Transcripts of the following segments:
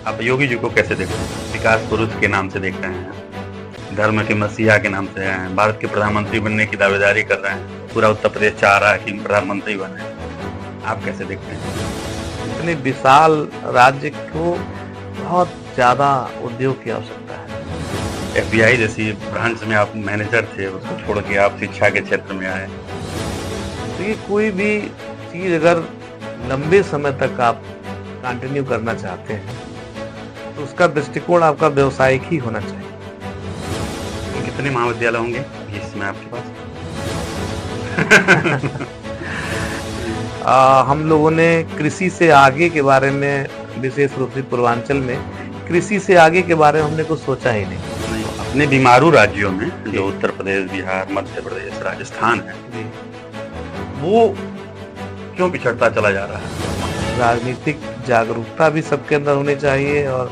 आप योगी जी को कैसे देखते हैं? विकास पुरुष के नाम से देख रहे हैं, धर्म के मसीहा के नाम से हैं, भारत के प्रधानमंत्री बनने की दावेदारी कर रहे हैं, पूरा उत्तर प्रदेश चाह रहा है कि प्रधानमंत्री बने। आप कैसे देखते हैं? इतने विशाल राज्य को बहुत ज़्यादा उद्योग की आवश्यकता है। एफबीआई जैसी ब्रांच में आप मैनेजर थे, उसको छोड़ के आप शिक्षा के क्षेत्र में आए। तो ये कोई भी चीज़ अगर लंबे समय तक आप कंटिन्यू करना चाहते हैं तो उसका दृष्टिकोण आपका व्यावसायिक ही होना चाहिए। तो कितने महाविद्यालय होंगे अभी इस समय आपके पास? हम लोगों ने कृषि से आगे के बारे में, विशेष रूप से पूर्वांचल में कृषि से आगे के बारे में हमने कुछ सोचा ही नहीं। नहीं, अपने बीमारू राज्यों में जो उत्तर प्रदेश, बिहार, मध्य प्रदेश, राजस्थान है, वो क्यों पिछड़ता चला जा रहा है? राजनीतिक जागरूकता भी सबके अंदर होनी चाहिए और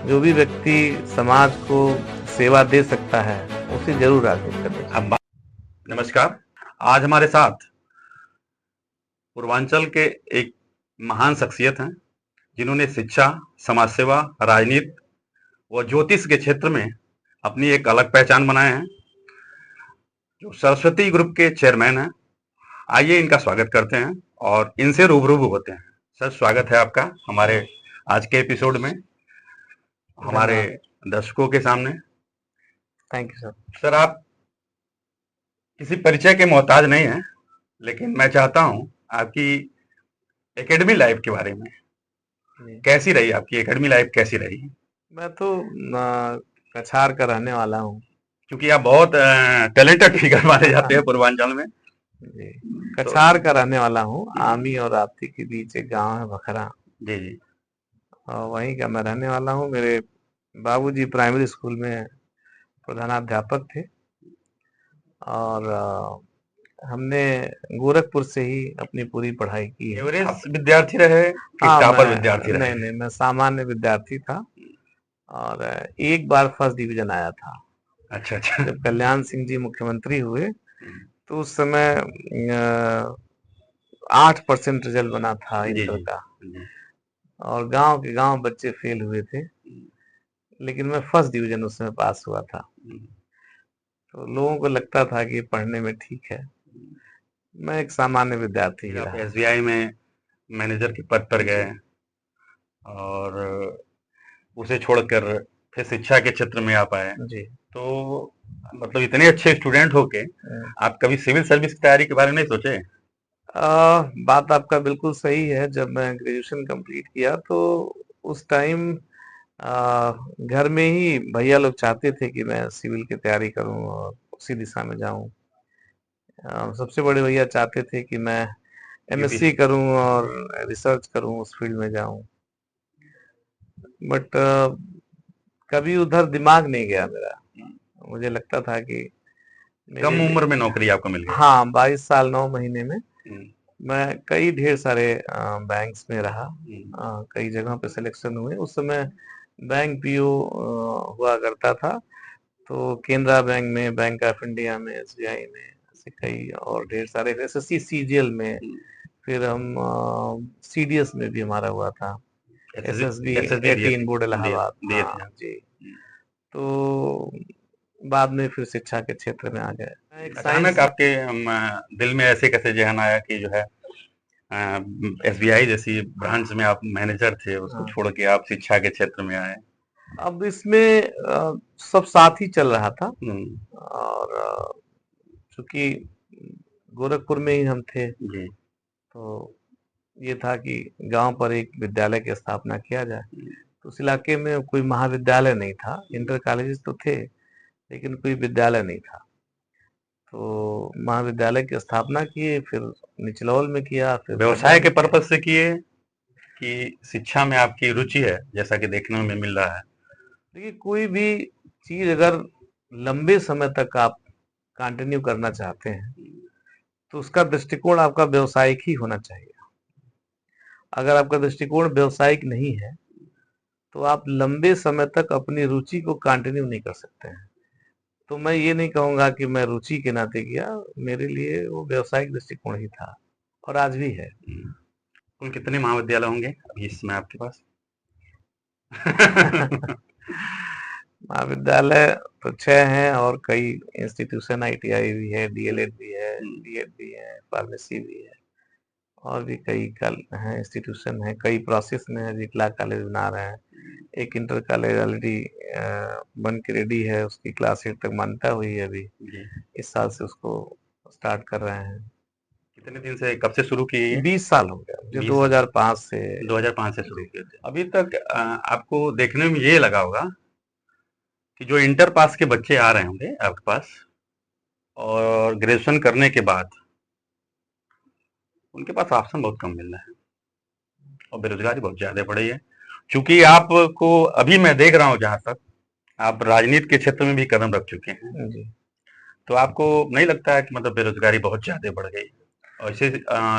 जो भी व्यक्ति समाज को सेवा दे सकता है उसे जरूर राजनीति करनी चाहिए। नमस्कार, आज हमारे साथ पूर्वांचल के एक महान शख्सियत हैं जिन्होंने शिक्षा, समाज सेवा, राजनीति व ज्योतिष के क्षेत्र में अपनी एक अलग पहचान बनाए हैं, जो सरस्वती ग्रुप के चेयरमैन हैं। आइए इनका स्वागत करते हैं और इनसे रूबरू होते हैं। सर, स्वागत है आपका हमारे आज के एपिसोड में, हमारे दर्शकों के सामने। Thank you sir. सर, आप किसी परिचय के मोहताज नहीं हैं, लेकिन मैं चाहता हूं आपकी एकेडमी लाइफ के बारे में। कैसी रही आपकी एकेडमी लाइफ, कैसी रही? मैं तो कछार का रहने वाला हूँ, क्योंकि आप बहुत टैलेंटेड फिगर माने जाते हैं पूर्वांचल में। जी, कछार का रहने वाला हूँ। आमी और राप्ती के बीच एक गांव है बखरा, जी जी, और वहीं का मैं रहने वाला हूँ। मेरे बाबूजी प्राइमरी स्कूल में प्रधानाध्यापक थे और हमने गोरखपुर से ही अपनी पूरी पढ़ाई की है। एवरेज विद्यार्थी रहे कि हाँ, टॉपर विद्यार्थी रहे? नहीं, मैं सामान्य विद्यार्थी था और एक बार फर्स्ट डिवीजन आया था। अच्छा अच्छा। जब कल्याण सिंह जी मुख्यमंत्री हुए तो उस समय 8% रिजल्ट बना था इंटर का, और गांव के गांव बच्चे फेल हुए थे, लेकिन मैं फर्स्ट डिवीजन उस समय पास हुआ था। तो लोगों को लगता था कि पढ़ने में ठीक है। मैं एक सामान्य विद्यार्थी आप रहा। एसबीआई में मैनेजर के पद पर गए और उसे छोड़कर फिर शिक्षा के क्षेत्र में आप आए। जी, तो मतलब इतने अच्छे स्टूडेंट होके आप कभी सिविल सर्विस की तैयारी के बारे में नहीं सोचे? बात आपका बिल्कुल सही है। जब मैं ग्रेजुएशन कंप्लीट किया तो उस टाइम घर में ही भैया लोग चाहते थे कि मैं सिविल की तैयारी करूं और उसी दिशा में जाऊं। सबसे बड़े भैया चाहते थे कि मैं एमएससी करूं और रिसर्च करूं, उस फील्ड में जाऊं, बट कभी उधर दिमाग नहीं गया मेरा। मुझे लगता था कि कम उम्र में नौकरी आपको मिल गई। हाँ, 22 साल 9 महीने में मैं कई ढेर सारे बैंक्स में रहा, कई जगहों पे सिलेक्शन हुए। उस समय बैंक पीओ हुआ करता था, तो केनरा बैंक में, बैंक ऑफ इंडिया में, एसबीआई में, ऐसे कई और ढेर सारे, एसएससी सीजीएल में, फिर हम सीडीएस में भी हमारा हुआ था, एसएसबी 18 बोर्ड इलाहाबाद। हाँ जी। तो बाद में फिर शिक्षा के क्षेत्र में आ गए। अचानक आपके दिल में ऐसे कैसे ज़हन आया कि जो है एसबीआई जैसी ब्रांच में आप मैनेजर थे, उसको छोड़ के आप शिक्षा के क्षेत्र में आए? अब इसमें सब साथ ही चल रहा था, और चूंकि गोरखपुर में ही हम थे जी, तो ये था कि गांव पर एक विद्यालय की स्थापना किया जाए। तो उस इलाके में कोई महाविद्यालय नहीं था, इंटर कॉलेजेस तो थे लेकिन कोई विद्यालय नहीं था। तो महाविद्यालय की स्थापना किए, फिर निचलौल में किया, फिर व्यवसाय के पर्पज से किए कि शिक्षा में आपकी रुचि है, जैसा कि देखने में मिल रहा है? देखिए, कोई भी चीज अगर लंबे समय तक आप कंटिन्यू करना चाहते हैं तो उसका दृष्टिकोण आपका व्यवसायिक ही होना चाहिए। अगर आपका दृष्टिकोण व्यवसायिक नहीं है तो आप लंबे समय तक अपनी रुचि को कंटिन्यू नहीं कर सकते हैं। तो मैं ये नहीं कहूंगा कि मैं रुचि के नाते किया, मेरे लिए वो व्यवसायिक दृष्टिकोण ही था और आज भी है। कुल कितने महाविद्यालय होंगे अभी इस समय आपके पास? महाविद्यालय तो 6 हैं और कई इंस्टीट्यूशन, आईटीआई भी है, डीएलएड भी है, बीएड भी है, फार्मेसी भी है और भी कई हैं, इंस्टीट्यूशन है, कई प्रोसेस में है, अभी ला कॉलेज बना रहे हैं। एक इंटर कॉलेज ऑलरेडी बन के रेडी है, उसकी क्लास 8 तक मान्यता हुई है अभी। इस साल से उसको स्टार्ट कर रहे हैं। कितने दिन से, कब से शुरू किए ये? 20 साल हो गया मुझे, 2005 से 2005 से शुरू किए थे। अभी तक आपको देखने में ये लगा होगा कि जो इंटर पास के बच्चे आ रहे होंगे आपके पास और ग्रेजुएशन करने के बाद उनके पास ऑप्शन बहुत कम मिल रहा है और बेरोजगारी बहुत ज्यादा बढ़ी है। चूंकि आपको अभी मैं देख रहा हूँ, जहां तक आप राजनीति के क्षेत्र में भी कदम रख चुके हैं, जी। तो आपको नहीं लगता है कि मतलब बेरोजगारी बहुत ज्यादा बढ़ गई, और इसे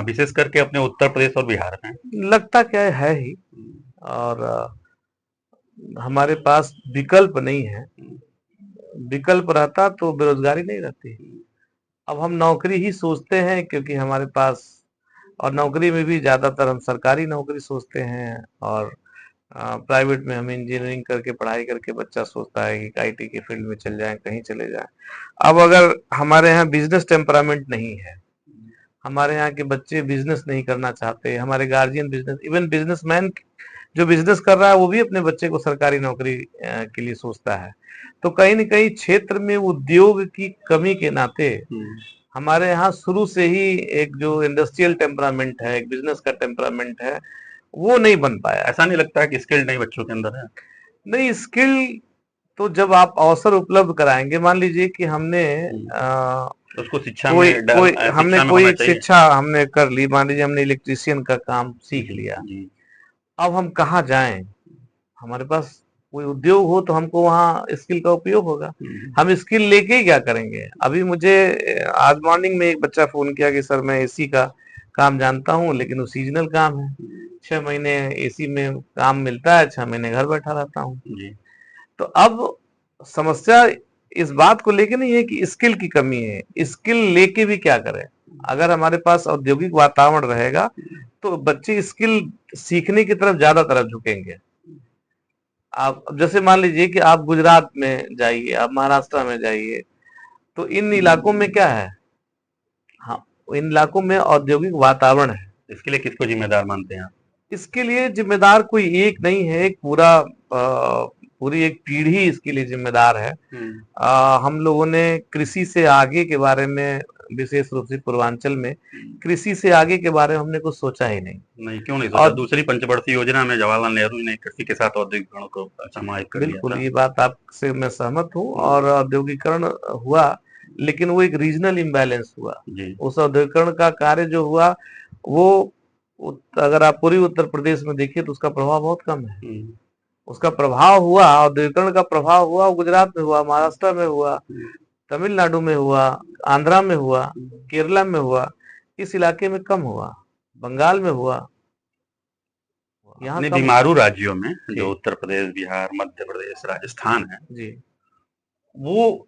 विशेष करके अपने उत्तर प्रदेश और बिहार में? लगता क्या है ही, और हमारे पास विकल्प नहीं है। विकल्प रहता तो बेरोजगारी नहीं रहती। अब हम नौकरी ही सोचते हैं क्योंकि हमारे पास, और नौकरी में भी ज्यादातर हम सरकारी नौकरी सोचते हैं, और प्राइवेट में हम इंजीनियरिंग करके, पढ़ाई करके बच्चा सोचता है कि आईटी के फील्ड में चल जाए, कहीं चले जाए। अब अगर हमारे यहाँ बिजनेस टेम्परामेंट नहीं है, हमारे यहाँ के बच्चे बिजनेस नहीं करना चाहते, हमारे गार्जियन बिजनेस, इवन बिजनेसमैन जो बिजनेस कर रहा है वो भी अपने बच्चे को सरकारी नौकरी के लिए सोचता है। तो कहीं न कहीं क्षेत्र में उद्योग की कमी के नाते हमारे यहाँ शुरू से ही एक जो इंडस्ट्रियल टेम्परामेंट है, एक बिजनेस का टेम्परामेंट है, वो नहीं बन पाया। ऐसा नहीं लगता है कि स्किल्ड नहीं बच्चों के अंदर है? नहीं, स्किल तो जब आप अवसर उपलब्ध कराएंगे, मान लीजिए कि हमने उसको शिक्षा कोई में कोई शिक्षा हमने में कोई होना एक चाहिए। शिक्षा हमने कर ली, मान लीजिए हमने इलेक्ट्रीशियन का काम सीख लिया, जी। अब हम कहाँ जाएं? हमारे पास कोई उद्योग हो तो हमको वहाँ स्किल का उपयोग होगा। हम स्किल लेके ही क्या करेंगे? अभी मुझे आज मॉर्निंग में एक बच्चा फोन किया कि सर मैं एसी का काम जानता हूँ, लेकिन वो सीजनल काम है, 6 महीने एसी में काम मिलता है, 6 महीने घर बैठा रहता हूँ। तो अब समस्या इस बात को लेके नहीं है कि स्किल की कमी है, स्किल लेके भी क्या करें? अगर हमारे पास औद्योगिक वातावरण रहेगा तो बच्चे स्किल सीखने की तरफ झुकेंगे। आप जैसे मान लीजिए कि आप गुजरात में जाइए, आप महाराष्ट्र में जाइए, तो इन इलाकों में क्या है? हाँ, इन इलाकों में औद्योगिक वातावरण है। इसके लिए किसको जिम्मेदार मानते हैं आप? इसके लिए जिम्मेदार कोई एक नहीं है, एक पूरी एक पीढ़ी इसके लिए जिम्मेदार है। हम लोगों ने कृषि से आगे के बारे में, विशेष रूप से पूर्वांचल में कृषि से आगे के बारे में हमने कुछ सोचा ही नहीं। क्यों नहीं सोचा? दूसरी पंचवर्षीय योजना में जवाहरलाल नेहरू ने कृषि के साथ औद्योगिकरण को समाहित कर लिया था। बिल्कुल, ये बात आपसे मैं सहमत हूँ, और औद्योगिकरण हुआ, लेकिन वो एक रीजनल इम्बैलेंस हुआ। उस औद्योगिकरण का कार्य जो हुआ, वो अगर आप पूरी उत्तर प्रदेश में देखिए तो उसका प्रभाव बहुत कम है। उसका प्रभाव हुआ, औद्योगिकरण का प्रभाव हुआ, गुजरात में हुआ, महाराष्ट्र में हुआ, तमिलनाडु में हुआ, आंध्रा में हुआ, केरला में हुआ, इस इलाके में कम हुआ, बंगाल में हुआ। यहाँ बीमारू राज्यों में जो उत्तर प्रदेश, बिहार, मध्य प्रदेश, राजस्थान है जी, वो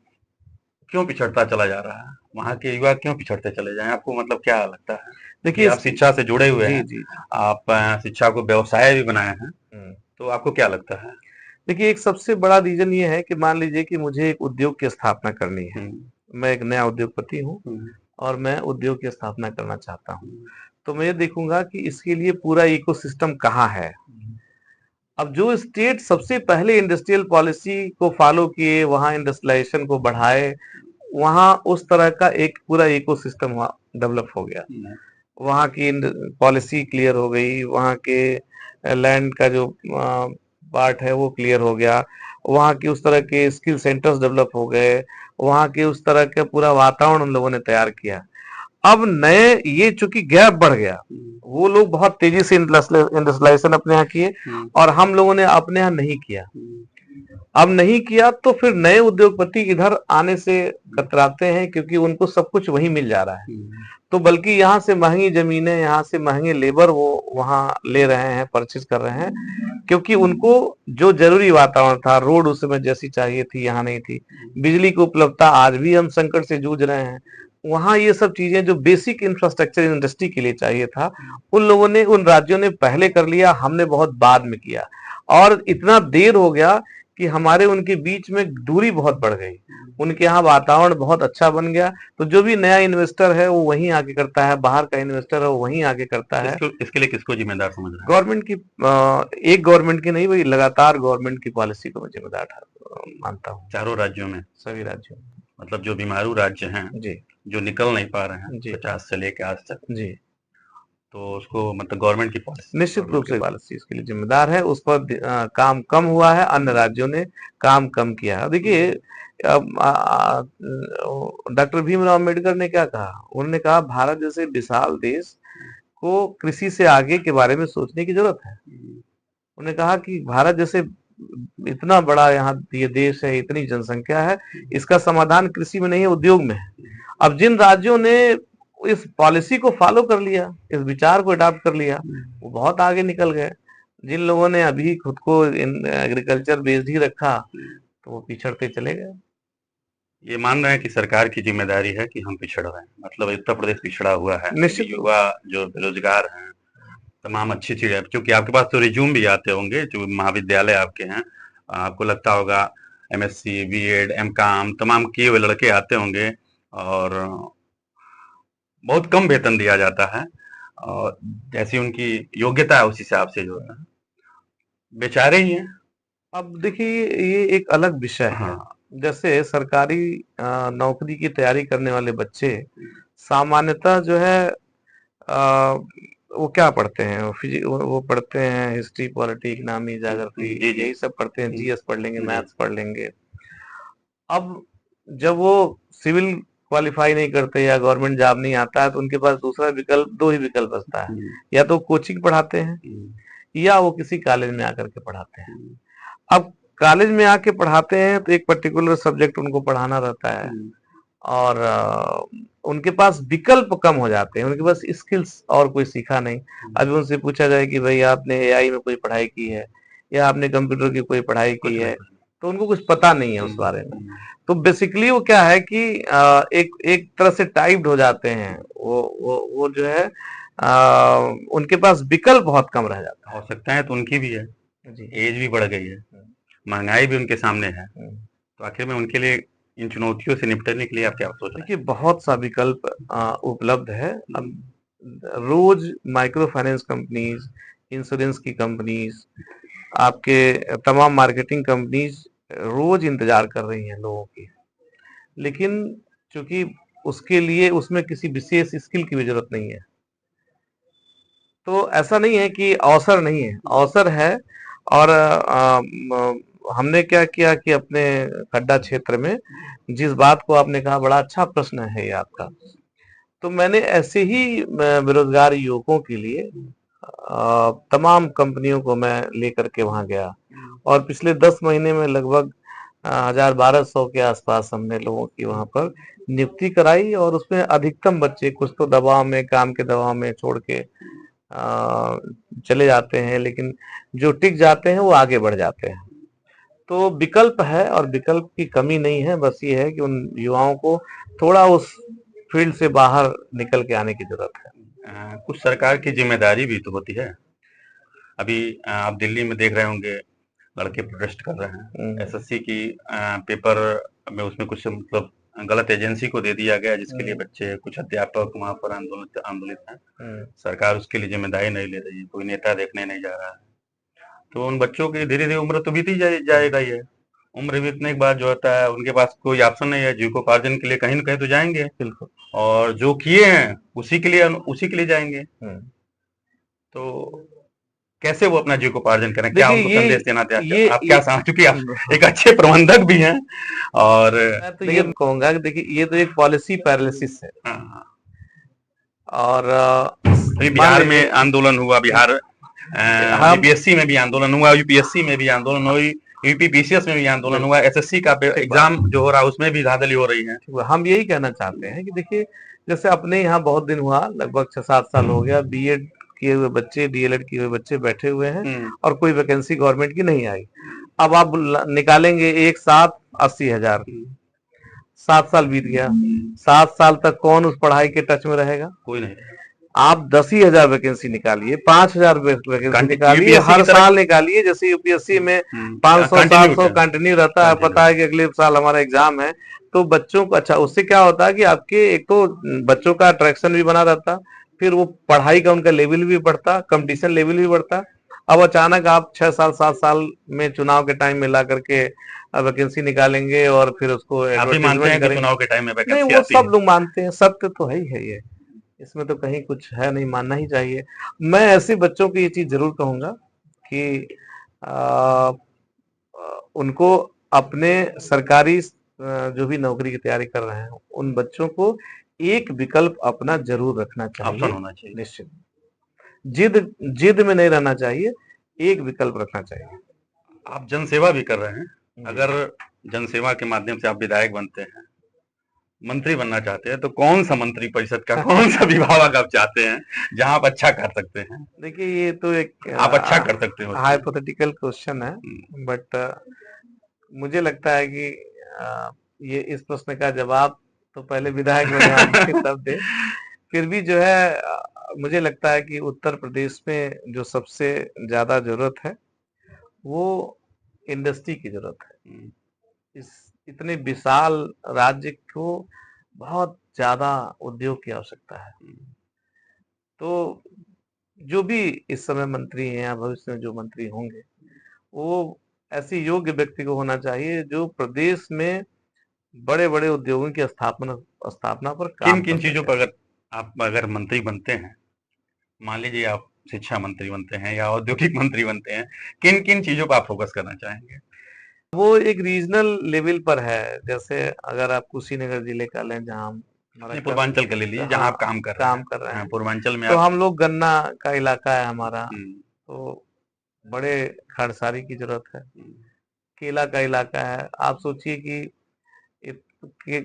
क्यों पिछड़ता चला जा रहा है? वहाँ के युवा क्यों पिछड़ते चले जाए? आपको मतलब क्या लगता है? देखिए, आप शिक्षा से जुड़े हुए हैं, आप शिक्षा को व्यवसाय भी बनाए हैं, तो आपको क्या लगता है? देखिए, एक सबसे बड़ा रीजन ये है कि मान लीजिए कि मुझे एक उद्योग की स्थापना करनी है, मैं एक नया उद्योगपति हूँ और मैं उद्योग की स्थापना करना चाहता हूँ, तो मैं ये देखूंगा कि इसके लिए पूरा इकोसिस्टम कहाँ है। अब जो स्टेट सबसे पहले इंडस्ट्रियल पॉलिसी को फॉलो किए, वहां इंडस्ट्रियलाइजेशन को बढ़ाए, वहां उस तरह का एक पूरा इकोसिस्टम डेवलप हो गया, वहां की पॉलिसी क्लियर हो गई, वहां के लैंड का जो पार्ट है वो क्लियर हो गया, वहां की उस तरह के स्किल सेंटर्स डेवलप हो गए, वहां के उस तरह का पूरा वातावरण उन लोगों ने तैयार किया। अब नए, ये चूंकि गैप बढ़ गया, वो लोग बहुत तेजी से इंडस्ट्रियलाइजेशन अपने यहाँ किए और हम लोगों ने अपने यहाँ नहीं किया। अब नहीं किया तो फिर नए उद्योगपति इधर आने से कतराते हैं, क्योंकि उनको सब कुछ वहीं मिल जा रहा है, तो बल्कि यहाँ से महंगी जमीनें, यहाँ से महंगे लेबर वो वहां ले रहे हैं, परचेज कर रहे हैं, क्योंकि उनको जो जरूरी वातावरण था, रोड उस समय जैसी चाहिए थी यहाँ नहीं थी, बिजली की उपलब्धता, आज भी हम संकट से जूझ रहे हैं, वहां ये सब चीजें जो बेसिक इंफ्रास्ट्रक्चर इंडस्ट्री के लिए चाहिए था, उन लोगों ने, उन राज्यों ने पहले कर लिया, हमने बहुत बाद में किया। और इतना देर हो गया कि हमारे उनके बीच में दूरी बहुत बढ़ गई। उनके यहाँ वातावरण बहुत अच्छा बन गया, तो जो भी नया इन्वेस्टर है वो वहीं आके करता है, बाहर का इन्वेस्टर है वो वहीं आके करता है। इसके लिए किसको जिम्मेदार समझ रहे हैं? गवर्नमेंट की एक गवर्नमेंट की नहीं, वही लगातार गवर्नमेंट की पॉलिसी को मैं जिम्मेदार मानता हूँ। चारों राज्यों में, सभी राज्यों में, मतलब जो बीमारू राज्य हैं जी, जो निकल नहीं पा रहे हैं जी, 50 से लेकर आज तक, जी, तो उसको मतलब गवर्नमेंट की पॉलिसी, निश्चित रूप से पॉलिसी इसके लिए जिम्मेदार है। उस पर काम कम हुआ है, अन्य राज्यों ने काम कम किया है। देखिए डॉक्टर भीमराव अम्बेडकर ने क्या कहा, उन्होंने कहा भारत जैसे विशाल देश को कृषि से आगे के बारे में सोचने की जरूरत है। उन्होंने कहा कि भारत जैसे इतना बड़ा यहाँ ये देश है, इतनी जनसंख्या है, इसका समाधान कृषि में नहीं है, उद्योग में है। अब जिन राज्यों ने इस पॉलिसी को फॉलो कर लिया, इस विचार को अडॉप्ट कर लिया, वो बहुत आगे निकल गए। जिन लोगों ने अभी खुद को एग्रीकल्चर बेस्ड ही रखा, तो वो पिछड़ते चले गए। ये मान रहे हैं कि सरकार की जिम्मेदारी है कि हम पिछड़ रहे हैं, मतलब उत्तर प्रदेश पिछड़ा हुआ है, निश्चित युवा जो बेरोजगार हैं, तमाम अच्छी चीजें, क्योंकि आपके पास तो रिज्यूम भी आते होंगे, जो महाविद्यालय आपके हैं, आपको लगता होगा एमएससी, बीएड, एमकॉम तमाम किए हुए लड़के आते होंगे, और बहुत कम वेतन दिया जाता है, और जैसी उनकी योग्यता है उस हिसाब से जो है बेचारे ही हैं। अब देखिए ये एक अलग विषय है। हाँ, जैसे सरकारी नौकरी की तैयारी करने वाले बच्चे सामान्यतः जो है वो क्या पढ़ते हैं, वो पढ़ते हैं हिस्ट्री, पॉलिटी, इकोनॉमी, ज्योग्राफी, यही सब पढ़ते हैं। जीएस पढ़ लेंगे, मैथ्स पढ़ लेंगे। अब जब वो सिविल क्वालिफाई नहीं करते या गवर्नमेंट जॉब नहीं आता है, तो उनके पास दूसरा विकल्प, दो ही विकल्प बचता है, या तो कोचिंग पढ़ाते हैं या वो किसी कॉलेज में आकर के पढ़ाते हैं। अब कॉलेज में आके पढ़ाते हैं तो एक पर्टिकुलर सब्जेक्ट उनको पढ़ाना रहता है, और उनके पास विकल्प कम हो जाते हैं, उनके पास स्किल्स और कोई सीखा नहीं। अभी उनसे पूछा जाए कि भाई आपने एआई में कोई पढ़ाई की है या आपने कंप्यूटर की कोई पढ़ाई की है, तो उनको कुछ पता नहीं है उस बारे में। तो बेसिकली वो क्या है कि एक तरह से टाइप्ड हो जाते हैं, वो जो है उनके पास विकल्प बहुत कम रह जाता है। आवश्यकताएं तो उनकी भी है, एज भी बढ़ गई है, महंगाई भी उनके सामने है, तो आखिर में उनके लिए इन चुनौतियों से निपटने के लिए आप क्या सोच रहे हैं? देखिए बहुत सा विकल्प उपलब्ध है। अब रोज माइक्रो फाइनेंस कंपनीज, इंश्योरेंस की कंपनीज, आपके तमाम मार्केटिंग कंपनीज रोज इंतजार कर रही हैं लोगों की, लेकिन चूंकि उसके लिए उसमें किसी विशेष स्किल की भी जरूरत नहीं है। तो ऐसा नहीं है कि अवसर नहीं है, अवसर है। और हमने क्या किया कि अपने खड्डा क्षेत्र में जिस बात को आपने कहा, बड़ा अच्छा प्रश्न है ये आपका, तो मैंने ऐसे ही बेरोजगार युवकों के लिए तमाम कंपनियों को मैं लेकर के वहां गया, और पिछले 10 महीने में लगभग 1000-1200 के आसपास हमने लोगों की वहां पर नियुक्ति कराई, और उसमें अधिकतम बच्चे कुछ तो दबाव में, काम के दबाव में छोड़ के चले जाते हैं, लेकिन जो टिक जाते हैं वो आगे बढ़ जाते हैं। तो विकल्प है और विकल्प की कमी नहीं है, बस ये है कि उन युवाओं को थोड़ा उस फील्ड से बाहर निकल के आने की जरूरत है। कुछ सरकार की जिम्मेदारी भी तो होती है। अभी आप दिल्ली में देख रहे होंगे लड़के प्रोटेस्ट कर रहे हैं, एसएससी की पेपर में उसमें कुछ मतलब गलत एजेंसी को दे दिया गया, जिसके लिए बच्चे, कुछ अध्यापक वहां पर आंदोलित हैं। सरकार उसके लिए जिम्मेदारी नहीं ले रही है, कोई नेता देखने नहीं जा रहा है, तो उन बच्चों की धीरे धीरे उम्र तो बीती जाएगा ही है। उम्र बीतने के बाद जो होता है उनके पास कोई ऑप्शन नहीं है, जीविकोपार्जन के लिए कहीं ना कहीं तो जाएंगे, बिल्कुल, और जो किए हैं उसी के लिए जाएंगे। तो कैसे वो अपना जीविकोपार्जन करें, क्या उनको संदेश देना चाहते हैं आप? क्या चूंकि आप एक अच्छे प्रबंधक भी हैं, और मैं तो ये कहूंगा कि देखिए ये तो एक पॉलिसी पैरालिसिस है। और बिहार में आंदोलन हुआ, बिहार यूपीएससी में भी आंदोलन हुआ, यूपीएससी में भी आंदोलन हुई, यूपीपीसीएस में भी आंदोलन हुआ, एसएससी का एग्जाम जो हो रहा है उसमें भी धांधली हो रही है। हम यही कहना चाहते हैं कि देखिए जैसे अपने यहाँ बहुत दिन हुआ, लगभग 6-7 साल हो गया, बीएड किए हुए बच्चे, डीएलएड किए हुए बच्चे बैठे हुए हैं, और कोई वैकेंसी गवर्नमेंट की नहीं आई। अब आप निकालेंगे एक साथ 80,000, 7 साल बीत गया, 7 साल तक कौन उस पढ़ाई के टच में रहेगा? कोई नहीं। आप 10,000 वैकेंसी निकालिए, 5,000 वैकेंसी निकालिए, यूपीएससी हर की तरह साल निकालिए। जैसे यूपीएससी में 500 कंटिन्यू 700 कंटिन्यू रहता है, पता है कि अगले साल हमारा एग्जाम है। तो बच्चों को अच्छा, उससे क्या होता है कि आपके एक तो बच्चों का अट्रैक्शन भी बना रहता, फिर वो पढ़ाई का उनका लेवल भी बढ़ता, कंपटीशन लेवल भी बढ़ता। अब अचानक आप 6 साल 7 साल में चुनाव के टाइम में ला करके वैकेंसी निकालेंगे और फिर उसको आप भी मानते एडवर्टीजमेंट हैं कि करेंगे। चुनाव के टाइम में नहीं, वैकेंसी वो आती सब है? लोग मानते हैं, सत्य तो है ही है ये, इसमें तो कहीं कुछ है नहीं, मानना ही चाहिए। मैं ऐसे बच्चों को ये चीज जरूर कहूंगा कि आ, उनको अपने सरकारी जो भी नौकरी की तैयारी कर रहे हैं, उन बच्चों को एक विकल्प अपना जरूर रखना ऑप्शन चाहिए। होना चाहिए। निश्चित, जिद जिद में नहीं रहना चाहिए, एक विकल्प रखना चाहिए। आप जनसेवा भी कर रहे हैं, जी। अगर जनसेवा के माध्यम से आप विधायक बनते हैं, मंत्री बनना चाहते हैं, तो कौन सा मंत्री परिषद का कौन सा विभाग आप चाहते हैं जहां आप अच्छा कर सकते हैं? देखिए, ये तो एक आप अच्छा कर सकते हो उसमें। हाइपोथेटिकल क्वेश्चन है, बट मुझे लगता है कि ये इस प्रश्न का जवाब तो पहले विधायक बने आदमी तब दे। फिर भी जो है मुझे लगता है कि उत्तर प्रदेश में जो सबसे ज्यादा जरूरत है वो इंडस्ट्री की जरूरत है। इस इतने विशाल राज्य को बहुत ज्यादा उद्योग की आवश्यकता है। तो जो भी इस समय मंत्री हैं या भविष्य में जो मंत्री होंगे, वो ऐसे योग्य व्यक्ति को होना चाहिए जो प्रदेश में बड़े बड़े उद्योगों की स्थापना स्थापना पर किन काम किन कर चीजों सके। पर अगर मंत्री बनते हैं, मान लीजिए आप शिक्षा मंत्री बनते हैं या औद्योगिक मंत्री बनते हैं, किन किन चीजों पर आप फोकस करना चाहेंगे? वो एक रीजनल लेवल पर है। जैसे अगर आप कुशीनगर जिले का लें, जहाँ हमारा अपने पूर्वांचल का ले लीजिए जहां आप हाँ, काम कर रहे काम हैं। कर रहे हाँ, हैं, पूर्वांचल में तो आप। हम लोग गन्ना का इलाका है हमारा, हम्म, तो बड़े खाड़सारी की जरूरत है। हम्म, केला का इलाका है, आप सोचिए कि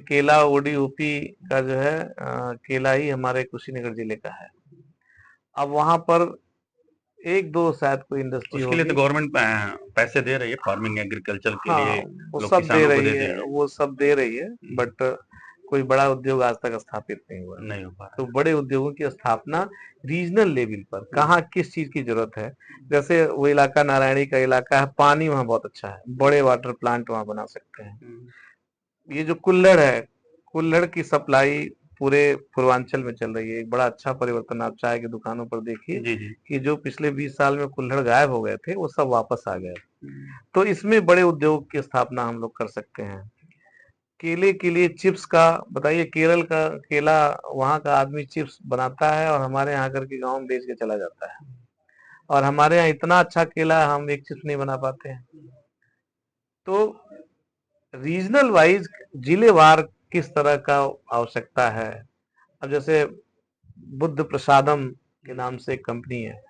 केला ओडीओपी का जो है केला ही हमारे कुशीनगर जिले का है। अब वहां पर एक दो शायद कोई इंडस्ट्री उसके लिए तो होगी। गवर्नमेंट पैसे दे रही है, फार्मिंग एग्रीकल्चर के हाँ, लिए वो लोग सब दे किसानों को रही दे है, रही है। वो सब दे रही है, बट कोई बड़ा उद्योग आज तक स्थापित नहीं हुआ। नहीं हो पा रहा तो बड़े उद्योगों की स्थापना रीजनल लेवल पर कहाँ किस चीज की जरूरत है। जैसे वो इलाका नारायणी का इलाका है, पानी वहाँ बहुत अच्छा है, बड़े वाटर प्लांट वहाँ बना सकते हैं। है। ये जो कुल्हड़ है, कुल्हड़ की सप्लाई पूरे पूर्वांचल में चल रही है। एक बड़ा अच्छा परिवर्तन आप चाय की दुकानों पर देखिए जी जी। कि जो पिछले 20 साल में कुल्हड़ गायब हो गए थे, वो सब वापस आ गए। तो इसमें बड़े उद्योग की स्थापना हम लोग कर सकते हैं। केले के लिए चिप्स का बताइए, केरल का केला, वहाँ का आदमी चिप्स बनाता है और हमारे यहाँ करके गाँव में बेच के चला जाता है। और हमारे यहाँ इतना अच्छा केला है, हम एक चिप्स नहीं बना पाते हैं। तो रीजनल वाइज, जिलेवार किस तरह का आवश्यकता है। अब जैसे बुद्ध प्रसादम के नाम से एक कंपनी है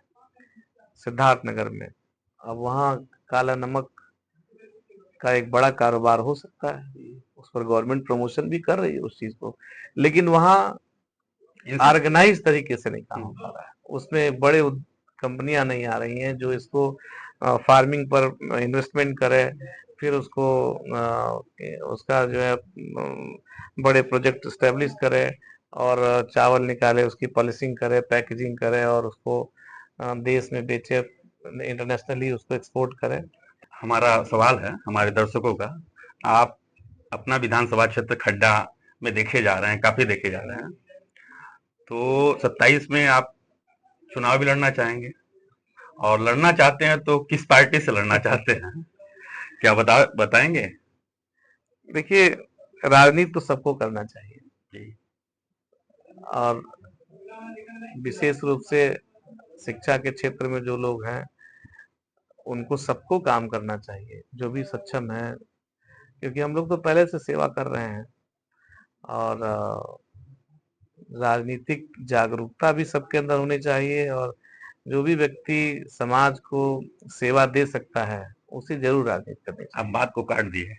सिद्धार्थ नगर में, अब वहाँ काला नमक का एक बड़ा कारोबार हो सकता है, उस पर गवर्नमेंट प्रमोशन भी कर रही है उस चीज को, लेकिन वहाँ ऑर्गेनाइज तरीके से नहीं काम हो पा रहा है। उसमें बड़े कंपनियां नहीं आ रही हैं जो इसको फार्मिंग पर इन्वेस्टमेंट करे, फिर उसको उसका जो है बड़े प्रोजेक्ट स्टेब्लिश करे और चावल निकाले, उसकी पॉलिशिंग करे, पैकेजिंग करे और उसको देश में बेचे, इंटरनेशनली उसको एक्सपोर्ट करे। हमारा सवाल है हमारे दर्शकों का, आप अपना विधानसभा क्षेत्र खड्डा में देखे जा रहे हैं, काफी देखे जा रहे हैं, तो 27 में आप चुनाव भी लड़ना चाहेंगे, और लड़ना चाहते हैं तो किस पार्टी से लड़ना चाहते हैं? क्या बताएंगे? देखिए, राजनीति तो सबको करना चाहिए, जी। और विशेष रूप से शिक्षा के क्षेत्र में जो लोग हैं उनको सबको काम करना चाहिए, जो भी सक्षम है, क्योंकि हम लोग तो पहले से सेवा कर रहे हैं। और राजनीतिक जागरूकता भी सबके अंदर होनी चाहिए, और जो भी व्यक्ति समाज को सेवा दे सकता है उसे जरूर राजनीति करनी चाहिए। आप बात को काट दिए।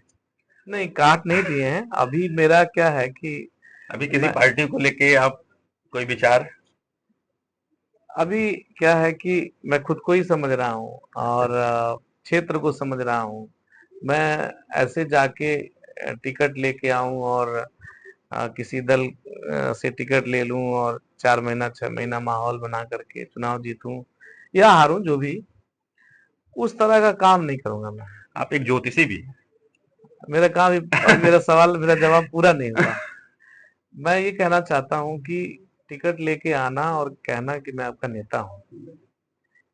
नहीं, काट नहीं दिए हैं। अभी मेरा क्या है कि अभी किसी मैं पार्टी को लेके आप कोई विचार? अभी क्या है कि मैं खुद को ही समझ रहा हूँ और क्षेत्र को समझ रहा हूँ। मैं ऐसे जाके टिकट लेके आऊं और किसी दल से टिकट ले लूं और 4 महीना 6 महीना माहौल बना करके चुनाव जीतूं या हारूं, जो भी, उस तरह का काम नहीं करूंगा मैं। आप एक ज्योतिषी भी हैं। मेरा काम अभी मेरा सवाल, मेरा जवाब पूरा नहीं हुआ। मैं ये कहना चाहता हूं कि टिकट लेके आना और कहना कि मैं आपका नेता हूं,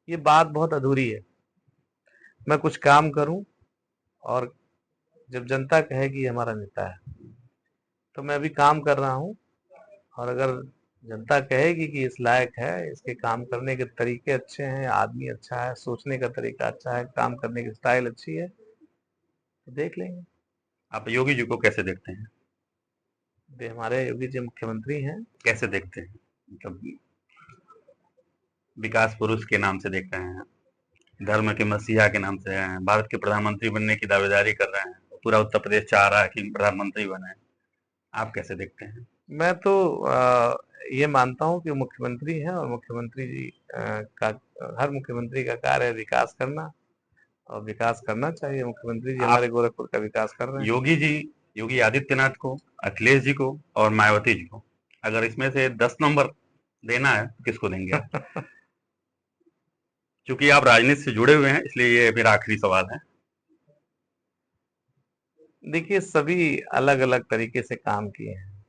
ये बात बहुत अधूरी है। मैं कुछ काम करूं और जब जनता कहे कि ये हमारा नेता है, तो मैं अभी काम कर रहा हूं, और अगर जनता कहेगी कि इस लायक है, इसके काम करने के तरीके अच्छे हैं, आदमी अच्छा है, सोचने का तरीका अच्छा है, काम करने की स्टाइल अच्छी है, तो देख लेंगे। आप योगी जी को कैसे देखते हैं? वे हमारे योगी जी मुख्यमंत्री हैं। कैसे देखते हैं? मतलब विकास पुरुष के नाम से देख रहे हैं, धर्म के मसीहा के नाम से हैं, भारत के प्रधानमंत्री बनने की दावेदारी कर रहे हैं, पूरा उत्तर प्रदेश चाह रहा है कि प्रधानमंत्री बने। आप कैसे देखते हैं? मैं तो ये मानता हूँ कि मुख्यमंत्री हैं, और मुख्यमंत्री जी का, हर मुख्यमंत्री का कार्य है विकास करना, और विकास करना चाहिए। मुख्यमंत्री जी हमारे आप गोरखपुर का विकास कर रहे हैं। योगी जी, योगी आदित्यनाथ को, अखिलेश जी को और मायावती जी को, अगर इसमें से 10 नंबर देना है तो किसको देंगे आप? क्योंकि आप राजनीति से जुड़े हुए हैं, इसलिए ये मेरा आखिरी सवाल है। देखिए, सभी अलग अलग तरीके से काम किए हैं,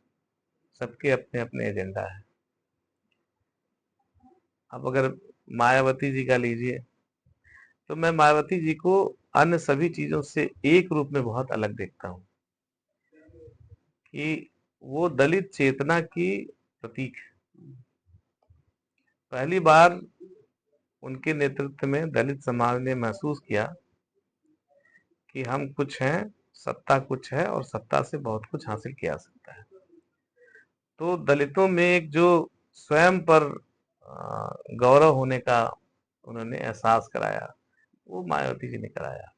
सबके अपने अपने एजेंडा है। अब अगर मायावती जी का लीजिए, तो मैं मायावती जी को अन्य सभी चीजों से एक रूप में बहुत अलग देखता हूँ, कि वो दलित चेतना की प्रतीक है। पहली बार उनके नेतृत्व में दलित समाज ने महसूस किया कि हम कुछ हैं, सत्ता कुछ है, और सत्ता से बहुत कुछ हासिल किया जा सकता है। तो दलितों में एक जो स्वयं पर गौरव होने का उन्होंने एहसास कराया, वो मायावती जी ने कराया।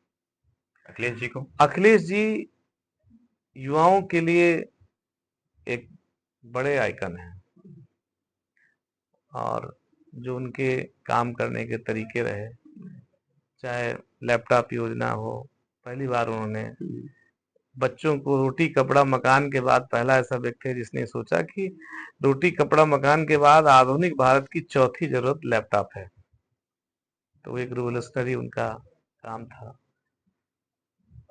अखिलेश जी को? अखिलेश जी युवाओं के लिए एक बड़े आइकन हैं, और जो उनके काम करने के तरीके रहे, चाहे लैपटॉप योजना हो, पहली बार उन्होंने बच्चों को रोटी कपड़ा मकान के बाद पहला ऐसा व्यक्ति है जिसने सोचा कि रोटी कपड़ा मकान के बाद आधुनिक भारत की चौथी जरूरत लैपटॉप है। तो एक रिवोल्यूशनरी उनका काम था,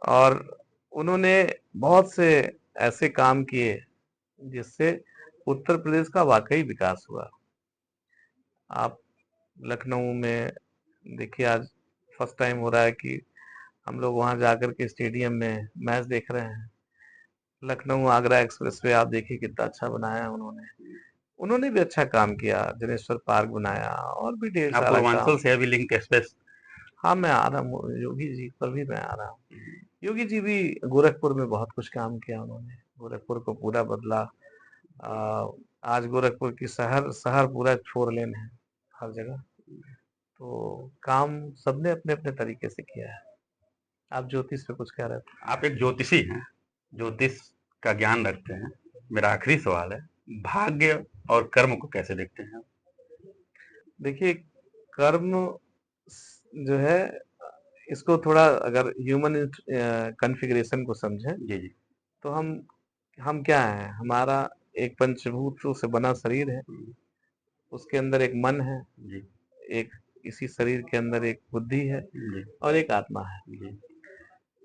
और उन्होंने बहुत से ऐसे काम किए जिससे उत्तर प्रदेश का वाकई विकास हुआ। आप लखनऊ में देखिए, आज फर्स्ट टाइम हो रहा है कि हम लोग वहां जाकर के स्टेडियम में मैच देख रहे हैं। लखनऊ आगरा एक्सप्रेस वे आप देखिए कितना अच्छा बनाया है उन्होंने। उन्होंने भी अच्छा काम किया, जनेश्वर पार्क बनाया, और भी ढेर आप सारा काम। पूर्वांचल से अभी लिंक एक्सप्रेस? हाँ, मैं आ रहा हूँ, योगी जी पर भी मैं आ रहा हूँ। योगी जी भी गोरखपुर में बहुत कुछ काम किया उन्होंने, गोरखपुर को पूरा बदला। आज गोरखपुर की शहर शहर पूरा 4 लेन है हर जगह। तो काम सबने अपने अपने तरीके से किया है। आप ज्योतिष पे कुछ कह रहे थे? आप एक ज्योतिषी हैं, ज्योतिष का ज्ञान रखते हैं। मेरा आखिरी सवाल है, भाग्य और कर्म को कैसे देखते हैं? देखिए, कर्म जो है, इसको थोड़ा अगर ह्यूमन कॉन्फ़िगरेशन को समझें, जी जी। तो हम क्या हैं? हमारा एक पंचभूतों से बना शरीर है, उसके अंदर एक मन है, जी एक इसी शरीर के अंदर एक बुद्धि है, जी और एक आत्मा है। जी।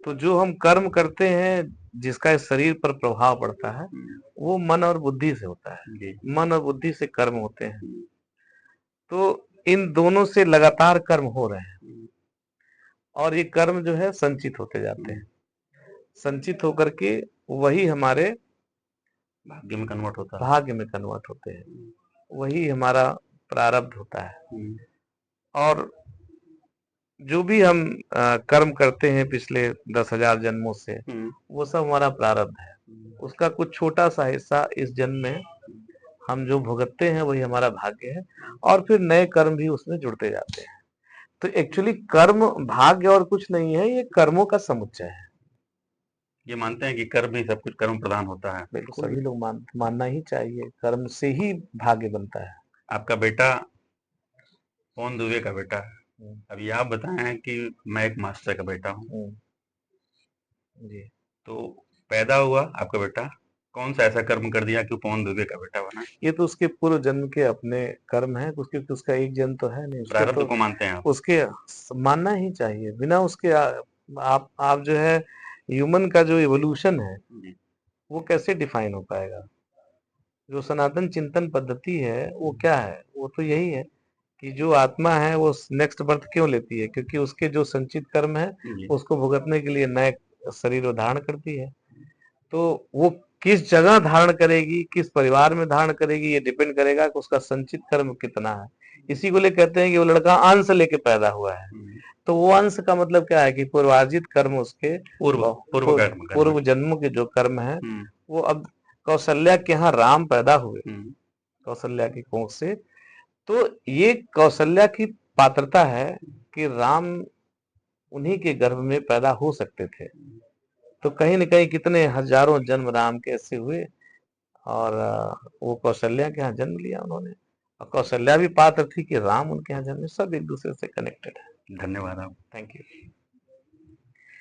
तो जो हम कर्म करते हैं, जिसका इस शरीर पर प्रभाव पड़ता है, वो मन और बुद्धि से होता है। जी। मन और बुद्धि से कर्म होते हैं। तो इन दोनों से लगातार कर्म हो रहे हैं, और ये कर्म जो है संचित होते जाते हैं। संचित होकर के वही हमारे भाग्य में कन्वर्ट होता है। भाग्य में कन्वर्ट होते हैं, वही हमारा प्रारब्ध होता है। और जो भी हम कर्म करते हैं पिछले 10,000 जन्मों से, वो सब हमारा प्रारब्ध है। उसका कुछ छोटा सा हिस्सा इस जन्म में हम जो भुगतते हैं, वही हमारा भाग्य है, और फिर नए कर्म भी उसमें जुड़ते जाते हैं। तो एक्चुअली कर्म भाग्य और कुछ नहीं है, ये कर्मों का समुच्चय है। ये मानते हैं कि कर्म ही सब कुछ, कर्म प्रधान होता है। बिल्कुल, सभी लोग मानना ही चाहिए, कर्म से ही भाग्य बनता है। आपका बेटा पवन दुबे का बेटा है, हम्म, अभी आप बताएं कि मैं एक मास्टर का बेटा हूँ। हम्म, जी। तो पैदा हुआ आपका बेटा कौन सा ऐसा कर्म कर दिया कि पवन दुबे का बेटा बना? ये तो उसके पूर्व जन्म के अपने कर्म है, उसके उसका एक जन्म तो है नहीं, उसके प्रारब्ध तो को मानते हैं आप? उसके मानना ही चाहिए। बिना उसके आप जो है ह्यूमन का जो इवोल्यूशन है जी। वो कैसे डिफाइन हो पाएगा? जो सनातन चिंतन पद्धति है वो क्या है? वो तो यही है कि जो आत्मा है वो नेक्स्ट बर्थ क्यों लेती है? क्योंकि उसके जो संचित कर्म है जी। उसको भुगतने के लिए नए शरीर वो धारण करती है। तो वो किस जगह धारण करेगी, किस परिवार में धारण करेगी, ये डिपेंड करेगा कि उसका संचित कर्म कितना है। इसी को लिए कहते हैं कि वो लड़का अंश लेके पैदा हुआ है। तो वो अंश का मतलब क्या है कि पूर्वार्जित कर्म उसके पूर्व कर्म पूर्व जन्मों के जो कर्म है हम्म, वो अब कौशल्या के यहाँ राम पैदा हुए, हम्म, कौशल्या की कोख से। तो ये कौशल्या की पात्रता है कि राम उन्हीं के गर्भ में पैदा हो सकते थे। तो कहीं न कहीं कितने हजारों जन्म राम के ऐसे हुए और वो कौशल्या के यहाँ जन्म लिया उन्होंने। और कौशल्या भी पात्र थी कि राम उनके यहाँ जन्मे। सब एक दूसरे से कनेक्टेड है। धन्यवाद आप। Thank you.